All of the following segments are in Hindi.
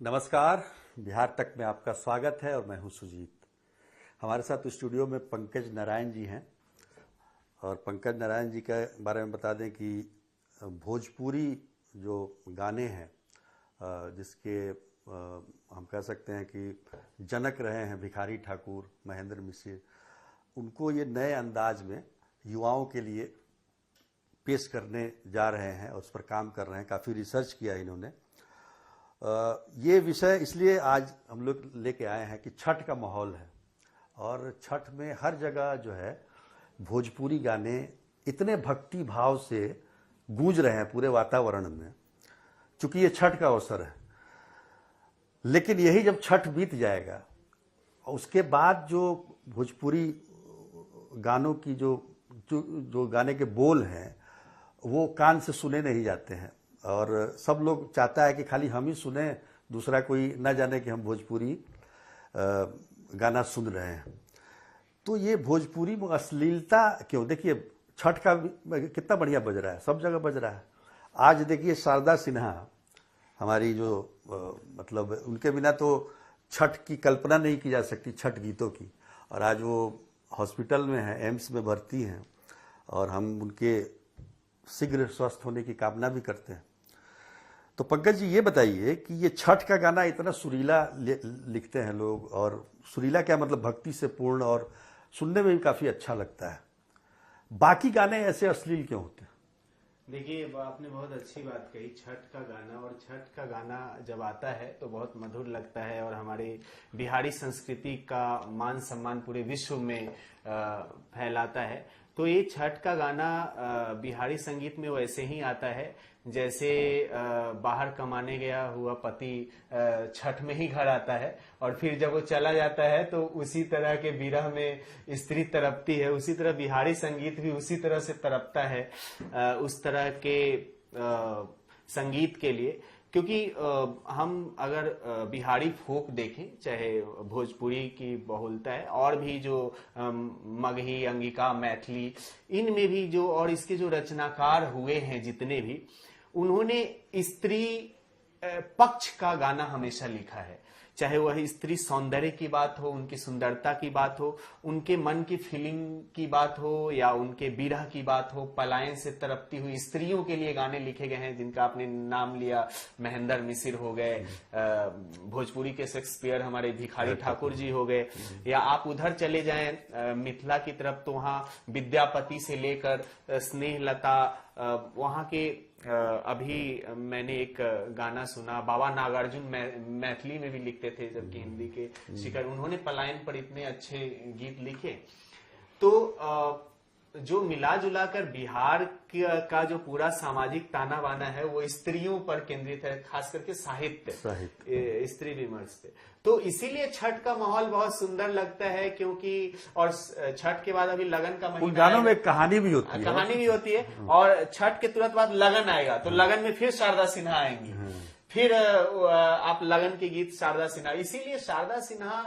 नमस्कार। बिहार तक में आपका स्वागत है और मैं हूं सुजीत। हमारे साथ स्टूडियो में पंकज नारायण जी हैं और पंकज नारायण जी के बारे में बता दें कि भोजपुरी जो गाने हैं जिसके हम कह सकते हैं कि जनक रहे हैं भिखारी ठाकुर, महेंद्र मिश्र, उनको ये नए अंदाज में युवाओं के लिए पेश करने जा रहे हैं और उस पर काम कर रहे हैं। काफ़ी रिसर्च किया इन्होंने। ये विषय इसलिए आज हम लोग लेके आए हैं कि छठ का माहौल है और छठ में हर जगह जो है भोजपुरी गाने इतने भक्ति भाव से गूंज रहे हैं पूरे वातावरण में, चूंकि ये छठ का अवसर है। लेकिन यही जब छठ बीत जाएगा और उसके बाद जो भोजपुरी गानों की जो गाने के बोल हैं वो कान से सुने नहीं जाते हैं और सब लोग चाहता है कि खाली हम ही सुने, दूसरा कोई ना जाने कि हम भोजपुरी गाना सुन रहे हैं। तो ये भोजपुरी में अश्लीलता क्यों? देखिए छठ का कितना बढ़िया बज रहा है, सब जगह बज रहा है। आज देखिए शारदा सिन्हा हमारी जो मतलब उनके बिना तो छठ की कल्पना नहीं की जा सकती, छठ गीतों की। और आज वो हॉस्पिटल में हैं, एम्स में भर्ती हैं और हम उनके शीघ्र स्वस्थ होने की कामना भी करते हैं। तो पंकज जी ये बताइए कि ये छठ का गाना इतना सुरीला लिखते हैं लोग, और सुरीला क्या मतलब भक्ति से पूर्ण, और सुनने में भी काफी अच्छा लगता है। बाकी गाने ऐसे अश्लील क्यों होते हैं? देखिए, आपने बहुत अच्छी बात कही। छठ का गाना, और छठ का गाना जब आता है तो बहुत मधुर लगता है और हमारे बिहारी संस्कृति का मान सम्मान पूरे विश्व में फैलाता है। तो ये छठ का गाना बिहारी संगीत में वैसे ही आता है जैसे बाहर कमाने गया हुआ पति छठ में ही घर आता है और फिर जब वो चला जाता है तो उसी तरह के विरह में स्त्री तड़पती है। उसी तरह बिहारी संगीत भी उसी तरह से तड़पता है उस तरह के संगीत के लिए। क्योंकि हम अगर बिहारी फोक देखें, चाहे भोजपुरी की बहुलता है और भी जो मगही, अंगिका, मैथिली, इनमें भी जो और इसके जो रचनाकार हुए हैं जितने भी, उन्होंने स्त्री पक्ष का गाना हमेशा लिखा है। चाहे वह स्त्री सौंदर्य की बात हो, उनकी सुंदरता की बात हो, उनके मन की फीलिंग की बात हो, या उनके विरह की बात हो, पलायन से तड़पती हुई स्त्रियों के लिए गाने लिखे गए हैं जिनका आपने नाम लिया। महेंद्र मिश्र हो गए, भोजपुरी के शेक्सपियर हमारे भिखारी ठाकुर जी हो गए, या आप उधर चले जाएं मिथिला की तरफ तो वहां विद्यापति से लेकर स्नेहलता, वहां के अभी मैंने एक गाना सुना, बाबा नागार्जुन मैथिली में भी लिखते थे जबकि हिंदी के शिखर, उन्होंने पलायन पर इतने अच्छे गीत लिखे। तो जो मिला जुला कर बिहार का जो पूरा सामाजिक ताना बाना है वो स्त्रियों पर केंद्रित है, खास करके साहित्य स्त्री विमर्श पे। तो इसीलिए छठ का माहौल बहुत सुंदर लगता है, क्योंकि और छठ के बाद अभी लगन का महीना, गानों में कहानी भी होती है और छठ के तुरंत बाद लगन आएगा तो लगन में फिर शारदा सिन्हा आएंगी, फिर आप लगन के गीत शारदा सिन्हा। इसीलिए शारदा सिन्हा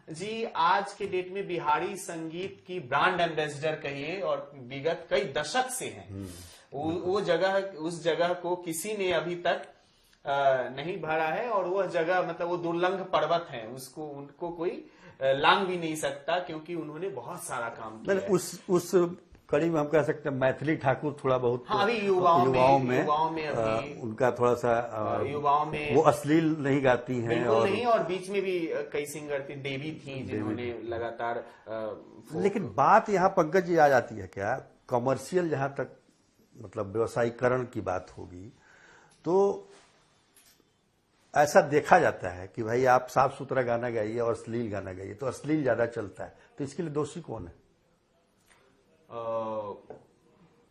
जी आज के डेट में बिहारी संगीत की ब्रांड एम्बेसडर कहिए और विगत कई दशक से हैं। वो जगह, उस जगह को किसी ने अभी तक नहीं भरा है और वह जगह मतलब वो दुर्लंघ पर्वत है, उसको उनको कोई लांग भी नहीं सकता, क्योंकि उन्होंने बहुत सारा काम किया है। उस कड़ी में हम कह सकते हैं मैथिली ठाकुर थोड़ा बहुत अभी युवाओं में अभी उनका थोड़ा सा युवाओं में वो अश्लील नहीं गाती हैं, बिल्कुल नहीं। और बीच में भी कई सिंगर थी, देवी थी जिन्होंने लगातार लेकिन बात यहाँ पंकज जी आ जाती है क्या, कमर्शियल जहां तक मतलब व्यवसायीकरण की बात होगी तो ऐसा देखा जाता है कि भाई आप साफ सुथरा गाना गाइए और अश्लील गाना गाइए, तो अश्लील ज्यादा चलता है। तो इसके लिए दोषी कौन है?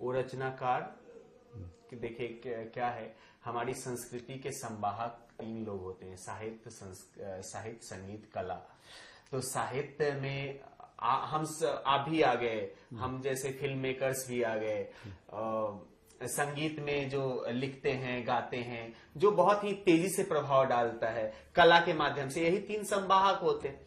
वो रचनाकार कि देखिए क्या है, हमारी संस्कृति के संवाहक 3 लोग होते हैं, साहित्य, संगीत, कला। तो साहित्य में आप भी आ गए, हम जैसे फिल्म मेकर्स भी आ गए, संगीत में जो लिखते हैं, गाते हैं, जो बहुत ही तेजी से प्रभाव डालता है कला के माध्यम से, यही 3 संवाहक होते हैं।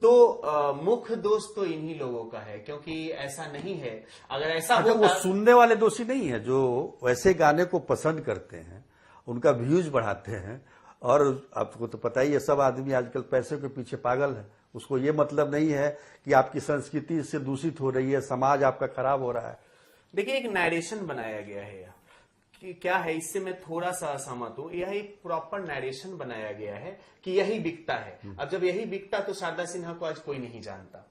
तो मुख्य दोष तो इन्हीं लोगों का है, क्योंकि ऐसा नहीं है। अगर ऐसा होता, वो सुनने वाले दोषी नहीं है, जो वैसे गाने को पसंद करते हैं, उनका व्यूज बढ़ाते हैं और आपको तो पता ही है, सब आदमी आजकल पैसे के पीछे पागल है। उसको ये मतलब नहीं है कि आपकी संस्कृति इससे दूषित हो रही है, समाज आपका खराब हो रहा है। देखिए, एक नैरेशन बनाया गया है कि क्या है, इससे मैं थोड़ा सा असहमत हूं। यह एक प्रॉपर नैरेशन बनाया गया है कि यही बिकता है। अब जब यही बिकता तो शारदा सिन्हा को आज कोई नहीं जानता।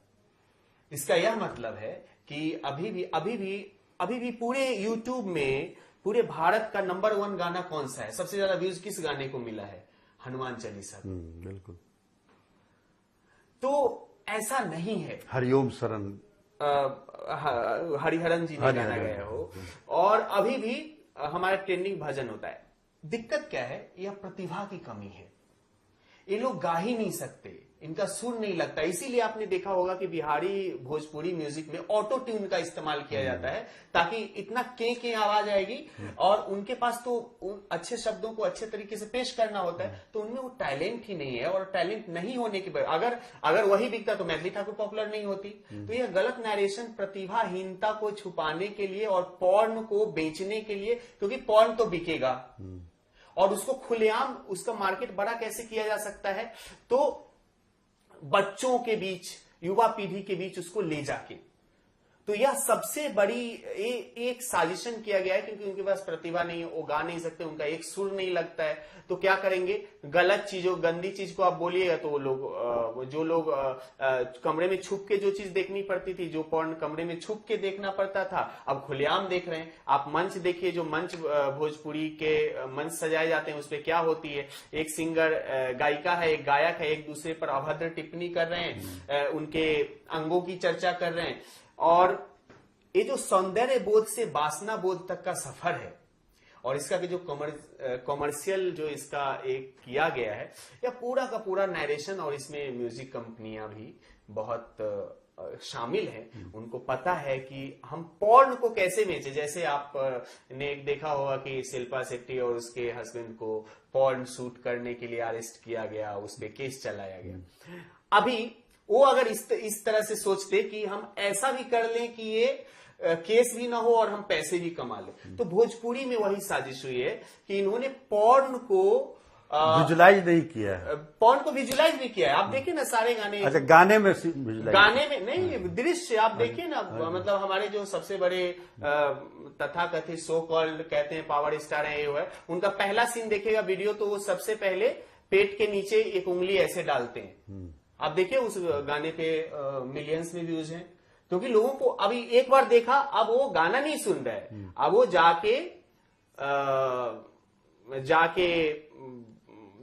इसका यह मतलब है कि अभी भी पूरे यूट्यूब में पूरे भारत का नंबर 1 गाना कौन सा है? सबसे ज्यादा व्यूज किस गाने को मिला है? हनुमान चालीसा। बिल्कुल। तो ऐसा नहीं है। हरिओम शरण हरिहरन जी ने गाना गाया हो, और अभी भी हमारा ट्रेंडिंग भजन होता है। दिक्कत क्या है? यह प्रतिभा की कमी है। ये लोग गा ही नहीं सकते, इनका सुर नहीं लगता। इसीलिए आपने देखा होगा कि बिहारी भोजपुरी म्यूजिक में ऑटो ट्यून का इस्तेमाल किया जाता है, ताकि इतना के आवाज आएगी, और उनके पास तो अच्छे शब्दों को अच्छे तरीके से पेश करना होता है, तो उनमें वो टैलेंट ही नहीं है। और टैलेंट नहीं होने के बाद अगर वही बिकता तो मैथिली ठाकुर पॉपुलर नहीं होती। तो यह गलत नैरेशन प्रतिभाहीनता को छुपाने के लिए और पॉर्न को बेचने के लिए, क्योंकि पॉर्न तो बिकेगा और उसको खुलेआम उसका मार्केट बड़ा कैसे किया जा सकता है? तो बच्चों के बीच, युवा पीढ़ी के बीच उसको ले जाके। तो यह सबसे बड़ी एक साजिशन किया गया है, क्योंकि उनके पास प्रतिभा नहीं है, वो गा नहीं सकते, उनका एक सुर नहीं लगता है। तो क्या करेंगे? गलत चीजों, गंदी चीज को आप बोलिएगा तो जो लोग कमरे में छुप के जो चीज देखनी पड़ती थी, जो पॉर्न कमरे में छुप के देखना पड़ता था, अब खुलेआम देख रहे हैं। आप मंच देखिए, जो मंच भोजपुरी के मंच सजाए जाते हैं, उसपे क्या होती है? एक सिंगर, गायिका है, एक गायक है, एक दूसरे पर अभद्र टिप्पणी कर रहे हैं, उनके अंगों की चर्चा कर रहे हैं। और ये जो सौंदर्य बोध से वासना बोध तक का सफर है, और इसका जो कॉमर्शियल जो इसका एक किया गया है, यह पूरा का पूरा नैरेशन, और इसमें म्यूजिक कंपनियां भी बहुत शामिल हैं। उनको पता है कि हम पॉर्न को कैसे बेचे। जैसे आप ने देखा होगा कि शिल्पा शेट्टी और उसके हस्बैंड को पॉर्न शूट करने के लिए अरेस्ट किया गया, उस पर केस चलाया गया। अभी वो अगर इस तरह से सोचते कि हम ऐसा भी कर लें कि ये केस भी ना हो और हम पैसे भी कमा लें, तो भोजपुरी में वही साजिश हुई है कि इन्होंने पॉर्न को विजुलाइज नहीं किया है। पॉर्न को विजुलाइज भी किया है। आप देखिए ना सारे गाने। अच्छा, गाने में नहीं, दृश्य आप देखिए ना। मतलब हमारे जो सबसे बड़े तथाकथित सो कॉल्ड कहते हैं पावर स्टार है, ये है, उनका पहला सीन देखेगा वीडियो, तो वो सबसे पहले पेट के नीचे एक उंगली ऐसे डालते हैं। आप देखिए उस गाने पे मिलियंस में व्यूज हैं, क्योंकि लोगों को अभी एक बार देखा, अब वो गाना नहीं सुन रहा है, अब वो जाके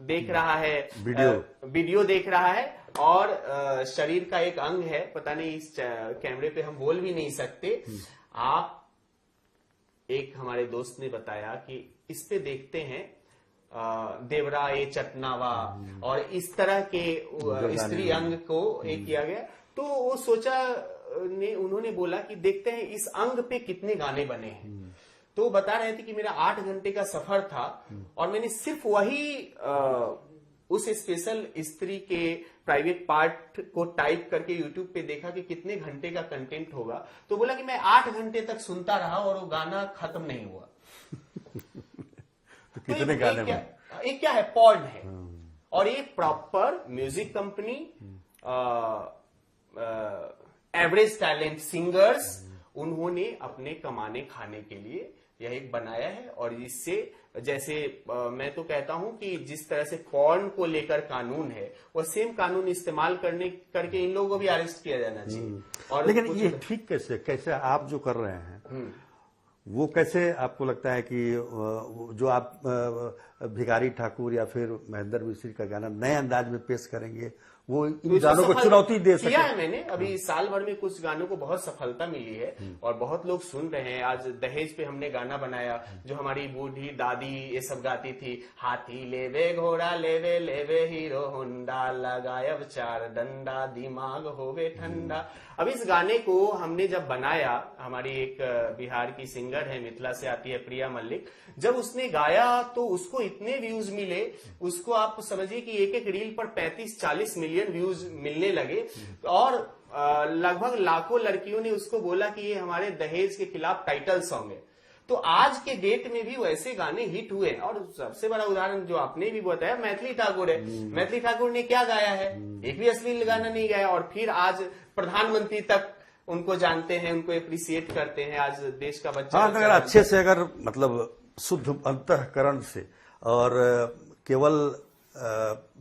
देख रहा है, वीडियो देख रहा है। और शरीर का एक अंग है, पता नहीं इस कैमरे पे हम बोल भी नहीं सकते। आप, एक हमारे दोस्त ने बताया कि इस पे देखते हैं देवरा ए चटनावा, और इस तरह के स्त्री अंग को एक किया गया। तो वो उन्होंने बोला कि देखते हैं इस अंग पे कितने गाने बने हैं। तो बता रहे थे कि मेरा 8 घंटे का सफर था, और मैंने सिर्फ वही उस स्पेशल स्त्री के प्राइवेट पार्ट को टाइप करके यूट्यूब पे देखा कि कितने घंटे का कंटेंट होगा। तो बोला कि मैं 8 घंटे तक सुनता रहा और वो गाना खत्म नहीं हुआ। तो कितने गाने में एक क्या है? पॉर्न है। और ये proper music company, average talent singers, उन्होंने अपने कमाने खाने के लिए यह एक बनाया है। और इससे, जैसे मैं तो कहता हूं कि जिस तरह से पॉर्न को लेकर कानून है, वो सेम कानून इस्तेमाल करके इन लोगों को भी अरेस्ट किया जाना चाहिए। और लेकिन ये ठीक कैसे आप जो कर रहे हैं, वो कैसे आपको लगता है कि जो आप भिखारी ठाकुर या फिर महेंद्र मिश्र का गाना नए अंदाज में पेश करेंगे, वो इन गानों को चुनौती दे सके? किया है मैंने। अभी साल भर में कुछ गानों को बहुत सफलता मिली है और बहुत लोग सुन रहे हैं। आज दहेज पे हमने गाना बनाया, जो हमारी बूढ़ी दादी ये सब गाती थी, हाथी लेवे घोड़ा लेवे लेवे हीरो होंडा, लगायब 4 डंडा, दिमाग होवे ठंडा। अब इस गाने को हमने जब बनाया, हमारी एक बिहार की सिंगर है, मिथिला से आती है, प्रिया मल्लिक, जब उसने गाया तो उसको इतने व्यूज मिले, उसको आप समझिए कि एक एक रील पर 35-40 मिलियन व्यूज मिलने लगे। और लगभग लाखों लड़कियों ने उसको बोला कि ये हमारे दहेज के खिलाफ टाइटल सॉन्ग है। तो आज के डेट में भी वैसे गाने हिट हुए। और सबसे बड़ा उदाहरण जो आपने भी बताया मैथिली ठाकुर है। मैथिली ठाकुर ने क्या गाया है? एक भी अश्लील गाना नहीं गाया, और फिर आज प्रधानमंत्री तक उनको जानते हैं, उनको अप्रिसिएट करते हैं। आज देश का बच्चा हाँ, अगर अच्छे से, अगर मतलब शुद्ध अंतःकरण से, और केवल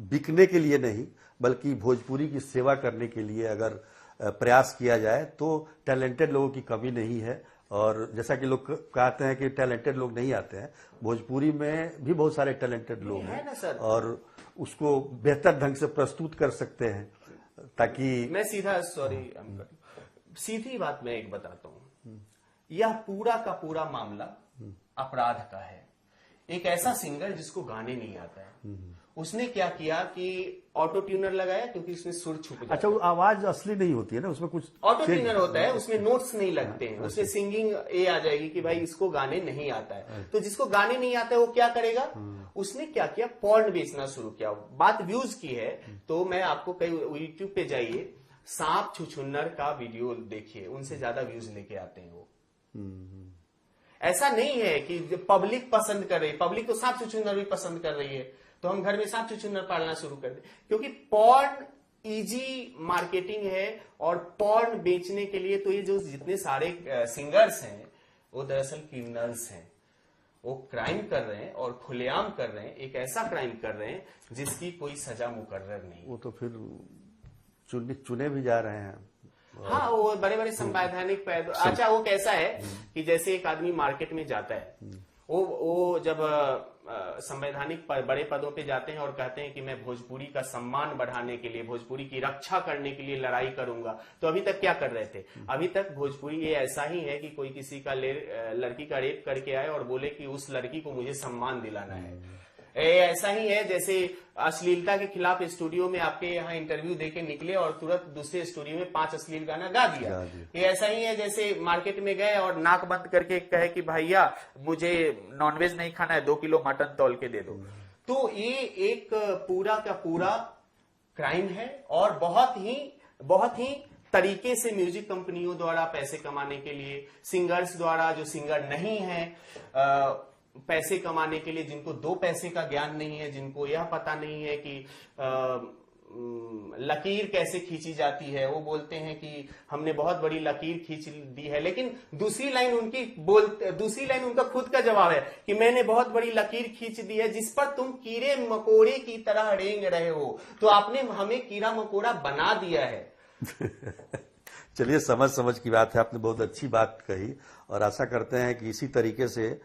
बिकने के लिए नहीं बल्कि भोजपुरी की सेवा करने के लिए अगर प्रयास किया जाए तो टैलेंटेड लोगों की कमी नहीं है। और जैसा कि लोग कहते हैं कि टैलेंटेड लोग नहीं आते हैं, भोजपुरी में भी बहुत सारे टैलेंटेड लोग हैं ना सर, और उसको बेहतर ढंग से प्रस्तुत कर सकते हैं। ताकि मैं सीधी बात मैं एक बताता हूं, यह पूरा का पूरा मामला अपराध का है। एक ऐसा सिंगर जिसको गाने नहीं आता है, उसने क्या किया कि ऑटो ट्यूनर लगाया, क्योंकि उसमें सुर छुप जाता है। अच्छा, वो आवाज असली नहीं होती है ना, उसमें कुछ ऑटो ट्यूनर होता है, उसमें नोट्स नहीं लगते हैं, उसमें सिंगिंग ये आ जाएगी कि भाई इसको गाने नहीं आता है। तो जिसको गाने नहीं आता है वो क्या करेगा? उसने क्या किया? पॉर्न बेचना शुरू किया। बात व्यूज की है तो मैं आपको कई यूट्यूब पे जाइए, सांप छुछुन्नर का वीडियो देखिए, उनसे ज्यादा व्यूज लेके आते हैं वो। ऐसा नहीं है कि पब्लिक पसंद कर रही है, पब्लिक तो सांप छुछुन्नर भी पसंद कर रही है, तो हम घर में सांप छुछुन्नर पालना शुरू कर दे। क्योंकि पॉर्न इजी मार्केटिंग है, और पॉर्न बेचने के लिए तो ये जो जितने सारे सिंगर्स हैं वो दरअसल क्रिमिनल्स हैं। वो क्राइम कर रहे हैं और खुलेआम कर रहे हैं, एक ऐसा क्राइम कर रहे हैं जिसकी कोई सजा मुकर्रर नहीं। वो तो फिर चुने भी जा रहे हैं। हाँ, वो बड़े बड़े संवैधानिक पद। अच्छा, वो कैसा है कि जैसे एक आदमी मार्केट में जाता है, वो जब संवैधानिक बड़े पदों पे जाते हैं और कहते हैं कि मैं भोजपुरी का सम्मान बढ़ाने के लिए, भोजपुरी की रक्षा करने के लिए लड़ाई करूंगा, तो अभी तक क्या कर रहे थे? अभी तक भोजपुरी ये ऐसा ही है कि कोई किसी का लड़की का रेप करके आए और बोले कि उस लड़की को मुझे सम्मान दिलाना है। ऐसा ही है जैसे अश्लीलता के खिलाफ स्टूडियो में आपके यहाँ इंटरव्यू देके निकले और तुरंत दूसरे स्टूडियो में 5 अश्लील गाना गा दिया। ये ऐसा ही है जैसे मार्केट में गए और नाक बंद करके कहे कि भैया मुझे नॉनवेज नहीं खाना है, 2 किलो मटन तौल के दे दो। तो ये एक पूरा का पूरा क्राइम है, और बहुत ही तरीके से म्यूजिक कंपनियों द्वारा पैसे कमाने के लिए, सिंगर्स द्वारा जो सिंगर नहीं है पैसे कमाने के लिए, जिनको 2 पैसे का ज्ञान नहीं है, जिनको यह पता नहीं है कि लकीर कैसे खींची जाती है, वो बोलते हैं कि हमने बहुत बड़ी लकीर खींच दी है, लेकिन दूसरी लाइन उनका खुद का जवाब है कि मैंने बहुत बड़ी लकीर खींच दी है जिस पर तुम कीड़े मकोड़े की तरह रेंग रहे हो, तो आपने हमें कीड़ा मकोड़ा बना दिया है। चलिए, समझ की बात है, आपने बहुत अच्छी बात कही, और आशा करते हैं कि इसी तरीके से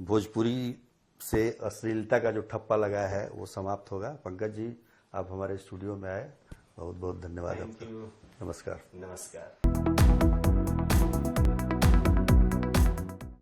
भोजपुरी से अश्लीलता का जो ठप्पा लगा है वो समाप्त होगा। पंकज जी, आप हमारे स्टूडियो में आए, बहुत बहुत धन्यवाद आपका। Thank you. नमस्कार। नमस्कार।